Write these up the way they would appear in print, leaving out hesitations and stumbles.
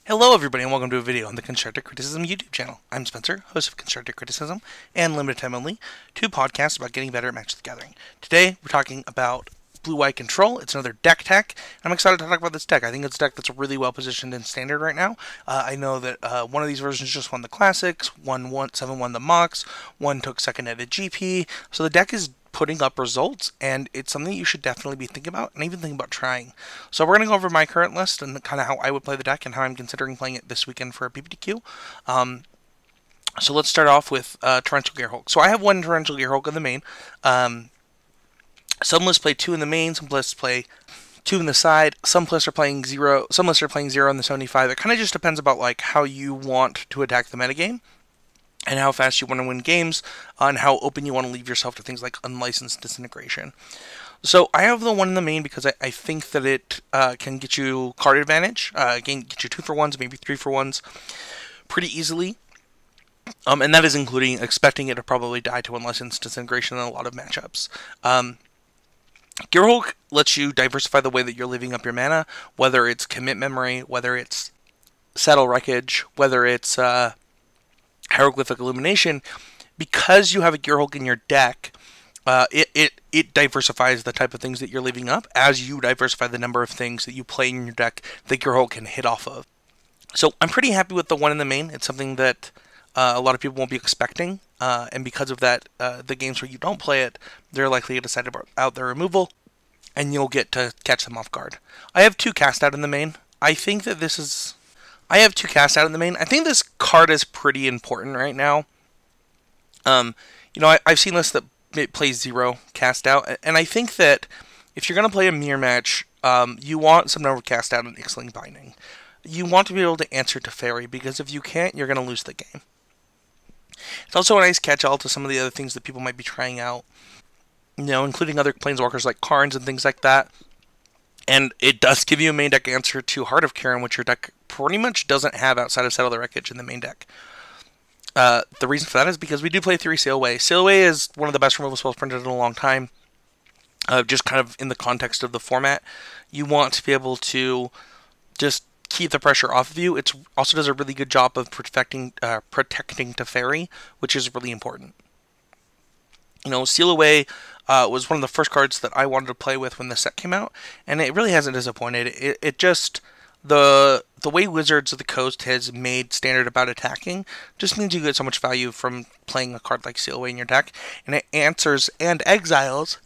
Hello everybody and welcome to a video on the Constructive Criticism YouTube channel. I'm Spencer, host of Constructive Criticism and Limited Time Only, two podcasts about getting better at Magic the Gathering. Today we're talking about Blue-White Control. It's another deck tech, and I'm excited to talk about this deck. I think it's a deck that's really well positioned in Standard right now. I know that one of these versions just won the Classics, one 7 won the Mox, one took second at a GP, so the deck is putting up results, and it's something you should definitely be thinking about and even think about trying. So we're going to go over my current list and kind of how I would play the deck and how I'm considering playing it this weekend for a PPTQ. So let's start off with Torrential Gearhulk. So I have one Torrential Gearhulk in the main. Some lists play 2 in the main, some lists play 2 in the side, some lists are playing 0, some lists are playing 0 in the 75. It kind of just depends about like how you want to attack the metagame, and how fast you want to win games, and how open you want to leave yourself to things like unlicensed disintegration. So I have the one in the main because I think that it can get you card advantage, get you 2-for-1s, maybe 3-for-1s pretty easily. And that is including expecting it to probably die to unlicensed disintegration in a lot of matchups. Gearhulk lets you diversify the way that you're leaving up your mana, whether it's Commit Memory, whether it's Settle Wreckage, whether it's Hieroglyphic Illumination. Because you have a Gearhulk in your deck, it diversifies the type of things that you're leaving up as you diversify the number of things that you play in your deck that Gearhulk can hit off of. So I'm pretty happy with the one in the main. It's something that a lot of people won't be expecting, and because of that, the games where you don't play it, they're likely to decide about their removal, and you'll get to catch them off guard. I have 2 cast out in the main. I think that this is... I have 2 cast out in the main. I think this card is pretty important right now. I've seen lists that it plays 0 cast out, and I think that if you're going to play a mirror match, you want some number of cast out and X-Link Binding. You want to be able to answer Teferi, because if you can't, you're going to lose the game. It's also a nice catch-all to some of the other things that people might be trying out, including other planeswalkers like Karns and things like that. And it does give you a main deck answer to Heart of Kiran, which your deck pretty much doesn't have outside of Settle the Wreckage in the main deck. The reason for that is because we do play 3 Sail Away. Sail Away is one of the best removal spells printed in a long time, just kind of in the context of the format. You want to be able to just keep the pressure off of you. It also does a really good job of protecting Teferi, which is really important. Seal Away was one of the first cards that I wanted to play with when the set came out, and it really hasn't disappointed. It just... The way Wizards of the Coast has made Standard about attacking just means you get so much value from playing a card like Seal Away in your deck, and it answers and exiles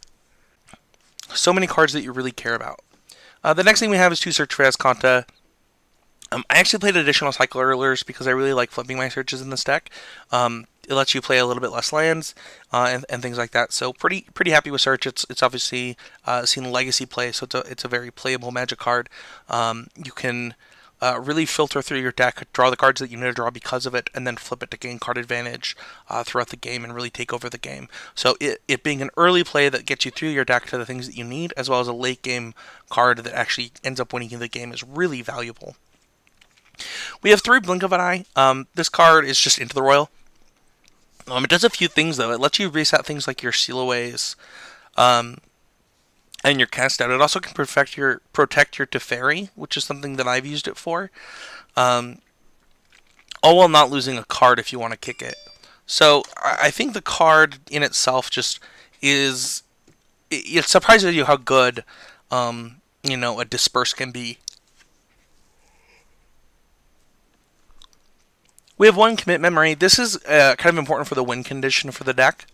so many cards that you really care about. The next thing we have is 2 Search for Azcanta. I actually played additional cycle earlers because I really like flipping my searches in this deck. It lets you play a little bit less lands and things like that. So pretty happy with Search. It's obviously seen Legacy play, so it's a very playable Magic card. You can really filter through your deck, draw the cards that you need to draw because of it, and then flip it to gain card advantage throughout the game and really take over the game. So it being an early play that gets you through your deck to the things that you need, as well as a late game card that actually ends up winning the game, is really valuable. We have 3 Blink of an Eye. This card is just into the Royal. It does a few things, though. It lets you reset things like your Seal Aways and your cast out. It also can protect your Teferi, which is something that I've used it for, all while not losing a card if you want to kick it. So I think the card in itself just is... It surprises you how good a Disperse can be. We have 1 Commit Memory. This is kind of important for the win condition for the deck.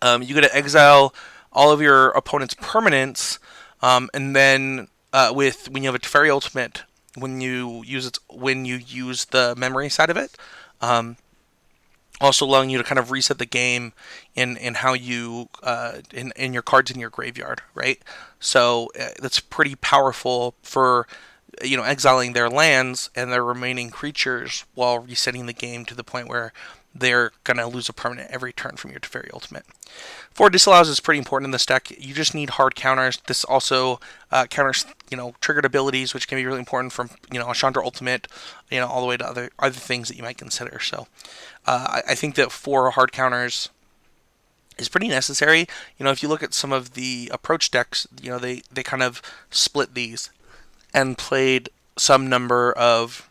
You get to exile all of your opponent's permanents, and then when you have a Teferi Ultimate, when you use the memory side of it, also allowing you to kind of reset the game in how you in your cards in your graveyard, right? So that's pretty powerful for exiling their lands and their remaining creatures while resetting the game to the point where they're going to lose a permanent every turn from your Teferi Ultimate. 4 Disallows is pretty important in this deck. You just need hard counters. This also counters, triggered abilities, which can be really important from, a Chandra Ultimate, all the way to other things that you might consider. So I think that 4 hard counters is pretty necessary. If you look at some of the approach decks, they kind of split these and played some number of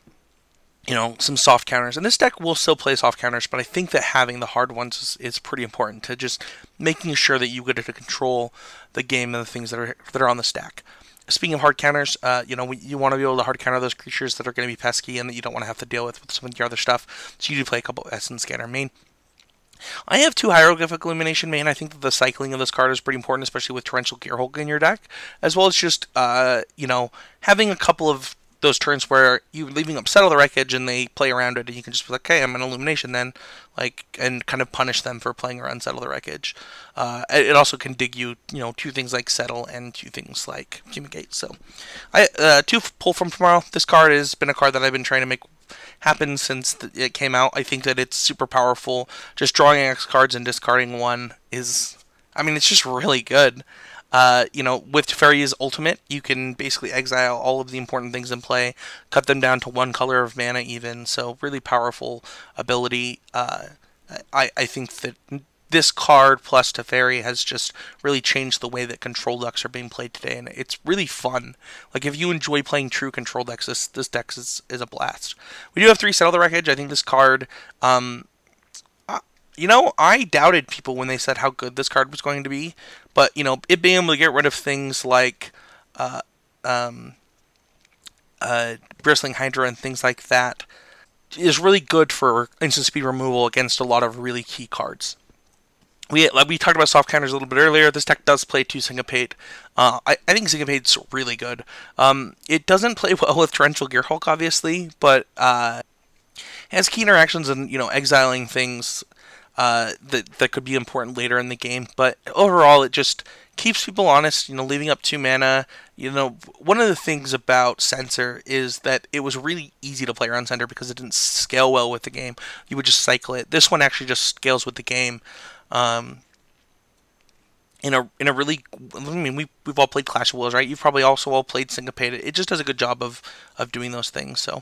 some soft counters. And this deck will still play soft counters, but I think that having the hard ones is pretty important to just making sure that you get to control the game and the things that are on the stack. Speaking of hard counters, you want to be able to hard counter those creatures that are going to be pesky and that you don't want to have to deal with some of your other stuff. So you do play a couple of Essence Scanner main. I have 2 Hieroglyphic Illumination main. I think that the cycling of this card is pretty important, especially with Torrential Gearhulk in your deck, as well as just, having a couple of those turns where you're leaving up Settle the Wreckage and they play around it, and you can just be like, okay, I'm an Illumination then, and kind of punish them for playing around Settle the Wreckage. It also can dig you, 2 things like Settle and 2 things like Fumigate. So, 2 pull from tomorrow. This card has been a card that I've been trying to make happen since it came out. I think that it's super powerful. Just drawing X cards and discarding 1 is, it's just really good. With Teferi's ultimate, you can basically exile all of the important things in play, cut them down to 1 color of mana even, so really powerful ability. I think that this card plus Teferi has just really changed the way that control decks are being played today, and it's really fun. Like, if you enjoy playing true control decks, this deck is a blast. We do have 3 Settle the Wreckage. I think this card, I doubted people when they said how good this card was going to be, but, it being able to get rid of things like Bristling Hydra and things like that is really good for instant speed removal against a lot of really key cards. We talked about soft counters a little bit earlier. This deck does play 2 Syncopate. I think Syncopate's really good. It doesn't play well with Torrential Gearhulk, obviously, but it has key interactions and, exiling things that could be important later in the game. But overall, it just keeps people honest, leaving up 2 mana. One of the things about Censor is that it was really easy to play around Center because it didn't scale well with the game. You would just cycle it. This one actually just scales with the game. In a really, we've all played Clash of Wills, right? You've probably also all played Syncopate. It just does a good job of doing those things. So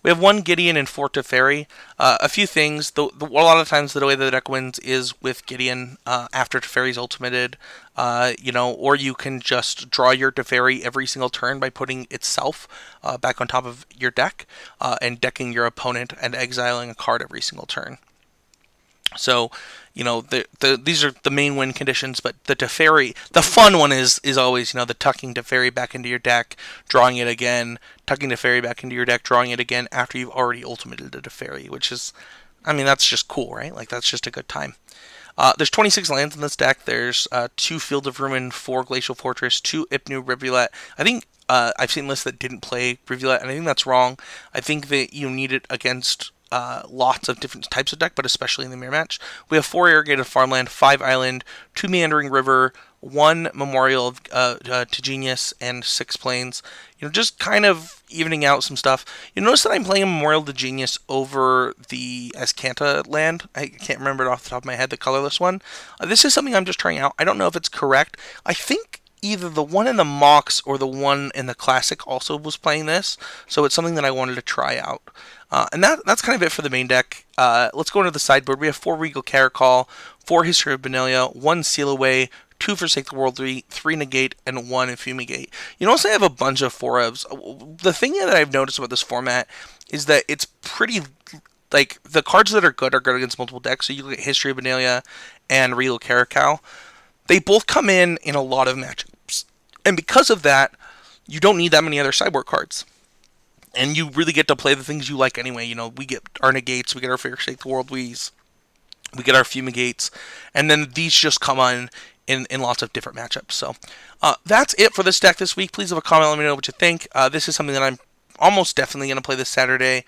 we have 1 Gideon and 4 Teferi. A few things. A lot of times the way the deck wins is with Gideon after Teferi's ultimated. Or you can just draw your Teferi every single turn by putting itself back on top of your deck and decking your opponent and exiling a card every single turn. So, these are the main win conditions, but the Teferi, the fun one is always, the tucking Teferi back into your deck, drawing it again, tucking Teferi back into your deck, drawing it again after you've already ultimated the Teferi, which is, that's just cool, right? Like, that's just a good time. There's 26 lands in this deck. There's 2 Field of Ruin, 4 Glacial Fortress, 2 Ipnu Rivulet. I think I've seen lists that didn't play Rivulet, and I think that's wrong. I think that you need it against lots of different types of deck, but especially in the mirror match. We have 4 Irrigated Farmland, 5 Island, 2 Meandering River, 1 Memorial to Genius, and 6 Plains. Just kind of evening out some stuff. You'll notice that I'm playing a Memorial to Genius over the Azcanta land. I can't remember it off the top of my head, the colorless one. This is something I'm just trying out. I don't know if it's correct. I think either the one in the Mox or the one in the Classic also was playing this, so it's something that I wanted to try out. And that's kind of it for the main deck. Let's go into the sideboard. We have 4 Regal Caracal, 4 History of Benalia, 1 Seal Away, 2 Forsake the Worldly, 3 Negate, and 1 Fumigate. You notice I have a bunch of 4-ofs. The thing that I've noticed about this format is that it's pretty, the cards that are good against multiple decks. So you look at History of Benalia and Regal Caracal. They both come in a lot of matchups. And because of that, you don't need that many other sideboard cards. And you really get to play the things you like anyway. We get our Negates, we get our Forsake the Worldlies, we get our Fumigates, and then these just come on in lots of different matchups. So that's it for this deck this week. Please leave a comment, let me know what you think. This is something that I'm almost definitely going to play this Saturday,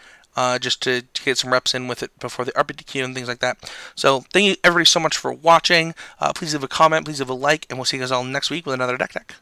just to get some reps in with it before the PPTQ and things like that. So thank you everybody so much for watching. Please leave a comment, please leave a like, and we'll see you guys all next week with another deck.